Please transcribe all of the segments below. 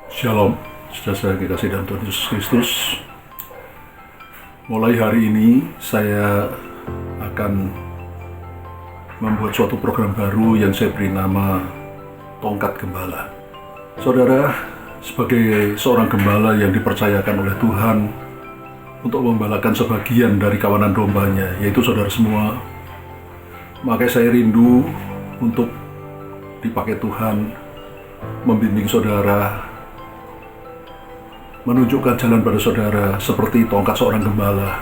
Shalom, saudara kekasih dalam Tuhan Yesus Kristus. Mulai hari ini saya akan membuat suatu program baru yang saya beri nama Tongkat Gembala. Saudara, sebagai seorang gembala yang dipercayakan oleh Tuhan untuk membalakan sebagian dari kawanan dombanya, yaitu saudara semua, maka saya rindu untuk dipakai Tuhan membimbing saudara, menunjukkan jalan pada saudara seperti tongkat seorang gembala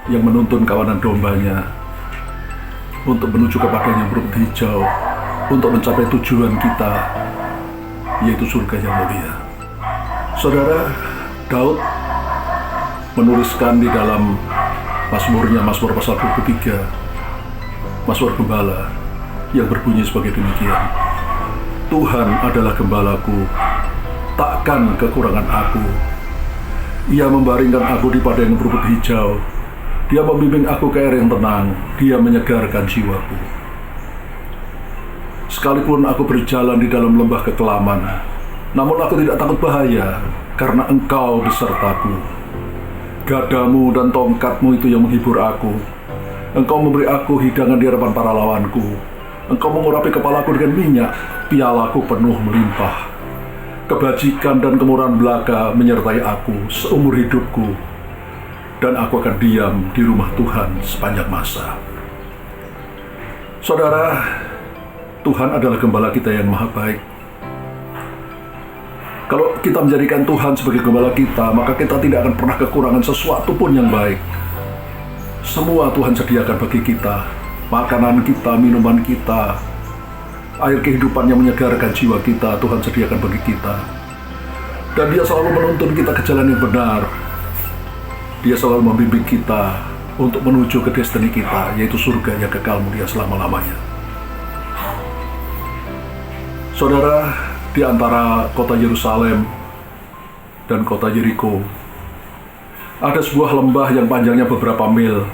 yang menuntun kawanan dombanya untuk menuju kepada yang berumput hijau, untuk mencapai tujuan kita, yaitu surga yang mulia. Saudara, Daud menuliskan di dalam Mazmurnya, Mazmur pasal 23, Mazmur Gembala, yang berbunyi sebagai demikian: Tuhan adalah gembalaku, takkan kekurangan aku. Ia membaringkan aku di padang yang berumput hijau. Dia membimbing aku ke air yang tenang. Dia menyegarkan jiwaku. Sekalipun aku berjalan di dalam lembah kekelaman, namun aku tidak takut bahaya, karena Engkau besertaku. Gadamu dan tongkatmu itu yang menghibur aku. Engkau memberi aku hidangan di hadapan para lawanku. Engkau mengurapi kepalaku dengan minyak, pialaku penuh melimpah. Kebajikan dan kemurahan belaka menyertai aku seumur hidupku, dan aku akan diam di rumah Tuhan sepanjang masa. Saudara, Tuhan adalah gembala kita yang maha baik. Kalau kita menjadikan Tuhan sebagai gembala kita, maka kita tidak akan pernah kekurangan sesuatu pun yang baik. Semua Tuhan sediakan bagi kita, makanan kita, minuman kita, air kehidupan yang menyegarkan jiwa kita, Tuhan sediakan bagi kita. Dan Dia selalu menuntun kita ke jalan yang benar. Dia selalu membimbing kita untuk menuju ke destiny kita, yaitu surga yang kekal mulia selama-lamanya. Saudara, di antara kota Yerusalem dan kota Yeriko, ada sebuah lembah yang panjangnya beberapa mil.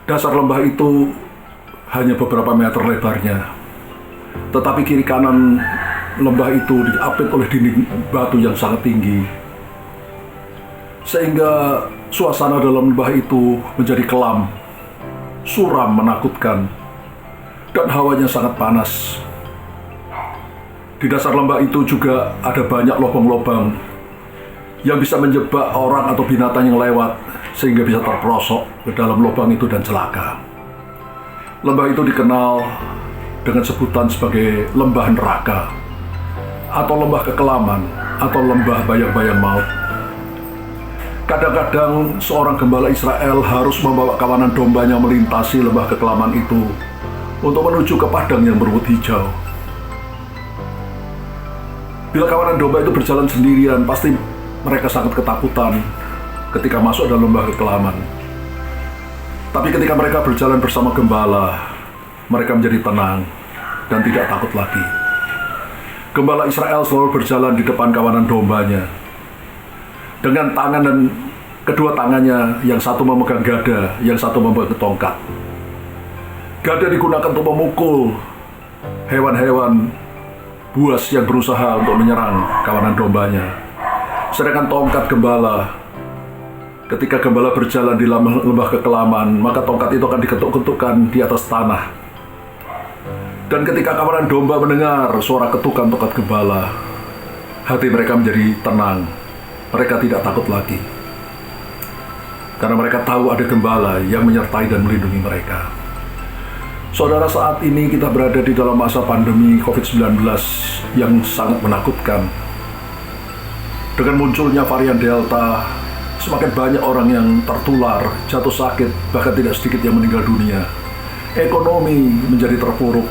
Dasar lembah itu hanya beberapa meter lebarnya, tetapi kiri kanan lembah itu diapit oleh dinding batu yang sangat tinggi, sehingga suasana dalam lembah itu menjadi kelam, suram, menakutkan, dan hawanya sangat panas. Di dasar lembah itu juga ada banyak lubang-lubang yang bisa menjebak orang atau binatang yang lewat, sehingga bisa terperosok ke dalam lubang itu dan celaka. Lembah itu dikenal dengan sebutan sebagai lembah neraka, atau lembah kekelaman, atau lembah bayang-bayang maut. Kadang-kadang seorang gembala Israel harus membawa kawanan dombanya melintasi lembah kekelaman itu untuk menuju ke padang yang berumput hijau. Bila kawanan domba itu berjalan sendirian, pasti mereka sangat ketakutan ketika masuk dalam lembah kekelaman. Tapi ketika mereka berjalan bersama gembala, mereka menjadi tenang dan tidak takut lagi. Gembala Israel selalu berjalan di depan kawanan dombanya dengan tangan, dan kedua tangannya, yang satu memegang gada, yang satu memegang tongkat. Gada digunakan untuk memukul hewan-hewan buas yang berusaha untuk menyerang kawanan dombanya. Sedangkan tongkat gembala, ketika gembala berjalan di lembah kekelaman, maka tongkat itu akan diketuk-ketukkan di atas tanah. Dan ketika kawanan domba mendengar suara ketukan tongkat gembala, hati mereka menjadi tenang. Mereka tidak takut lagi, karena mereka tahu ada gembala yang menyertai dan melindungi mereka. Saudara, saat ini kita berada di dalam masa pandemi COVID-19 yang sangat menakutkan. Dengan munculnya varian Delta, semakin banyak orang yang tertular, jatuh sakit, bahkan tidak sedikit yang meninggal dunia. Ekonomi menjadi terpuruk.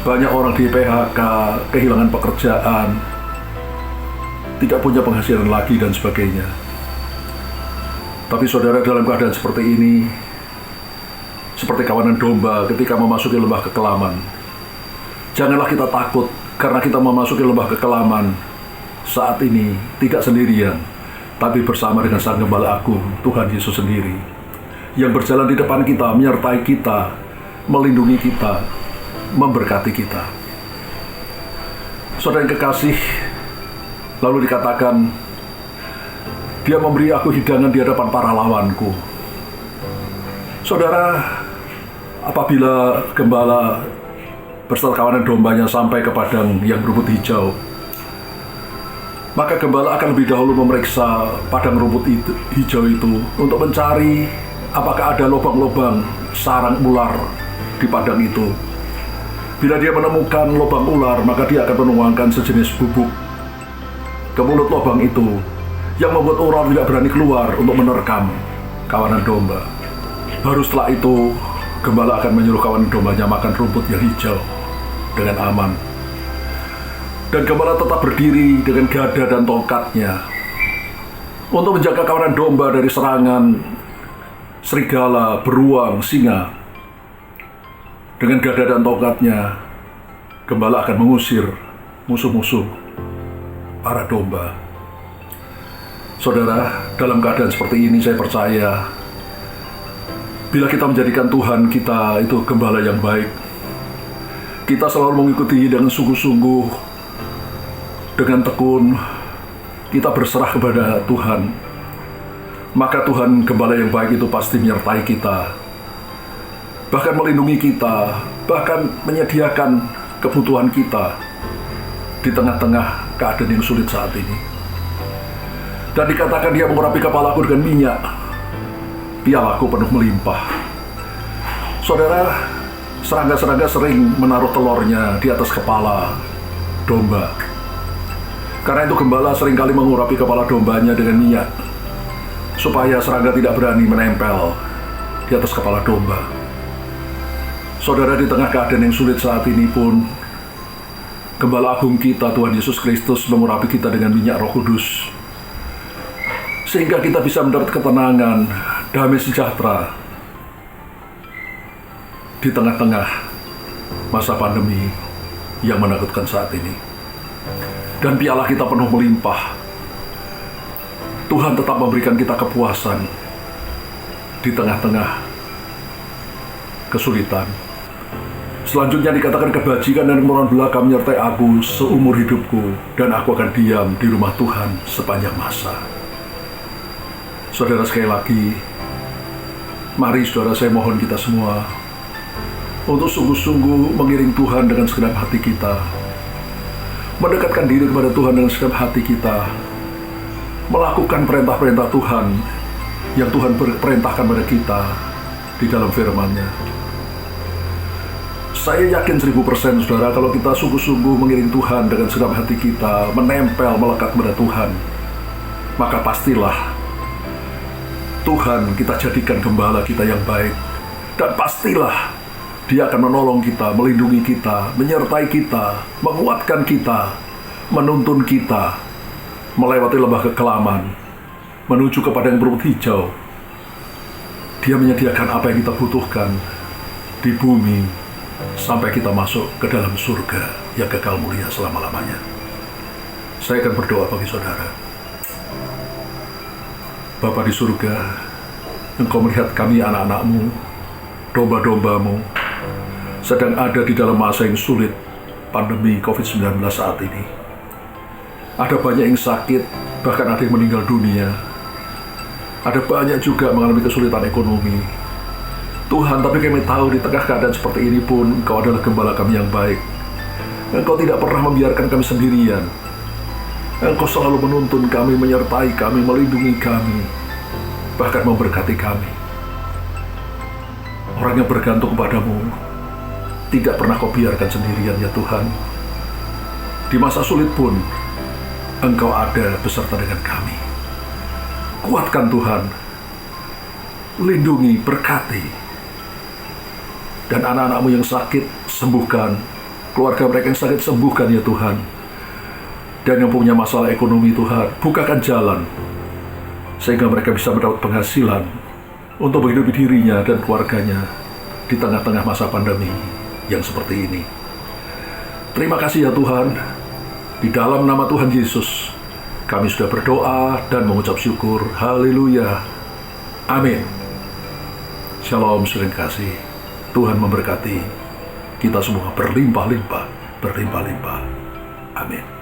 Banyak orang di PHK, kehilangan pekerjaan, tidak punya penghasilan lagi, dan sebagainya. Tapi saudara, dalam keadaan seperti ini, seperti kawanan domba ketika memasuki lembah kekelaman, janganlah kita takut, karena kita memasuki lembah kekelaman saat ini tidak sendirian, tapi bersama dengan Sang Gembala Agung, Tuhan Yesus sendiri, yang berjalan di depan kita, menyertai kita, melindungi kita, memberkati kita. Saudara yang kekasih, lalu dikatakan, dia memberi aku hidangan di hadapan para lawanku. Saudara, apabila gembala beserta kawanan dombanya sampai ke padang yang berumput hijau, maka gembala akan lebih dahulu memeriksa padang rumput hijau itu untuk mencari apakah ada lubang-lubang sarang ular di padang itu. Bila dia menemukan lubang ular, maka dia akan menuangkan sejenis bubuk ke mulut lubang itu, yang membuat ular tidak berani keluar untuk menerkam kawanan domba. Baru setelah itu, gembala akan menyuruh kawanan dombanya makan rumput yang hijau dengan aman. Dan gembala tetap berdiri dengan gada dan tongkatnya untuk menjaga kawanan domba dari serangan serigala, beruang, singa. Dengan gada dan tongkatnya, gembala akan mengusir musuh-musuh para domba. Saudara, dalam keadaan seperti ini saya percaya, bila kita menjadikan Tuhan kita itu gembala yang baik, kita selalu mengikuti dengan sungguh-sungguh, dengan tekun, kita berserah kepada Tuhan, maka Tuhan gembala yang baik itu pasti menyertai kita, bahkan melindungi kita, bahkan menyediakan kebutuhan kita di tengah-tengah keadaan yang sulit saat ini. Dan dikatakan dia mengurapi kepalaku dengan minyak, pialaku penuh melimpah. Saudara, serangga-serangga sering menaruh telurnya di atas kepala domba. Karena itu gembala seringkali mengurapi kepala dombanya dengan minyak, supaya serangga tidak berani menempel di atas kepala domba. Saudara, di tengah keadaan yang sulit saat ini pun, Gembala Agung kita, Tuhan Yesus Kristus, mengurapi kita dengan minyak Roh Kudus, sehingga kita bisa mendapat ketenangan, damai sejahtera di tengah-tengah masa pandemi yang menakutkan saat ini. Dan piala kita penuh melimpah. Tuhan tetap memberikan kita kepuasan di tengah-tengah kesulitan. Selanjutnya dikatakan, kebajikan dan kemurahan belaka menyertai aku seumur hidupku, dan aku akan diam di rumah Tuhan sepanjang masa. Saudara, sekali lagi, mari saudara, saya mohon kita semua untuk sungguh-sungguh mengiring Tuhan dengan segenap hati kita, mendekatkan diri kepada Tuhan dengan segenap hati kita, melakukan perintah-perintah Tuhan yang Tuhan perintahkan pada kita di dalam firman-Nya. Saya yakin 1000% saudara, kalau kita sungguh-sungguh mengiring Tuhan dengan segenap hati kita, menempel, melekat pada Tuhan, maka pastilah Tuhan kita jadikan gembala kita yang baik. Dan pastilah Dia akan menolong kita, melindungi kita, menyertai kita, menguatkan kita, menuntun kita melewati lembah kekelaman, menuju kepada yang berumput hijau. Dia menyediakan apa yang kita butuhkan di bumi, sampai kita masuk ke dalam surga yang kekal mulia selama-lamanya. Saya akan berdoa bagi saudara. Bapa di surga, Engkau melihat kami anak-anak-Mu, domba-domba-Mu, sedang ada di dalam masa yang sulit, pandemi COVID-19 saat ini. Ada banyak yang sakit, bahkan ada yang meninggal dunia. Ada banyak juga mengalami kesulitan ekonomi. Tuhan, tapi kami tahu di tengah keadaan seperti ini pun, Engkau adalah gembala kami yang baik. Engkau tidak pernah membiarkan kami sendirian. Engkau selalu menuntun kami, menyertai kami, melindungi kami, bahkan memberkati kami. Orang yang bergantung kepadamu tidak pernah Kau biarkan sendirian, ya Tuhan. Di masa sulit pun, Engkau ada beserta dengan kami. Kuatkan Tuhan, lindungi, berkati. Dan anak-anak-Mu yang sakit, sembuhkan. Keluarga mereka yang sakit, sembuhkan ya Tuhan. Dan yang punya masalah ekonomi, Tuhan, bukakan jalan, sehingga mereka bisa mendapat penghasilan untuk menghidupi dirinya dan keluarganya di tengah-tengah masa pandemi yang seperti ini. Terima kasih ya Tuhan. Di dalam nama Tuhan Yesus, kami sudah berdoa dan mengucap syukur. Haleluya. Amin. Shalom, saudara kasih. Tuhan memberkati kita semua berlimpah-limpah, berlimpah-limpah. Amin.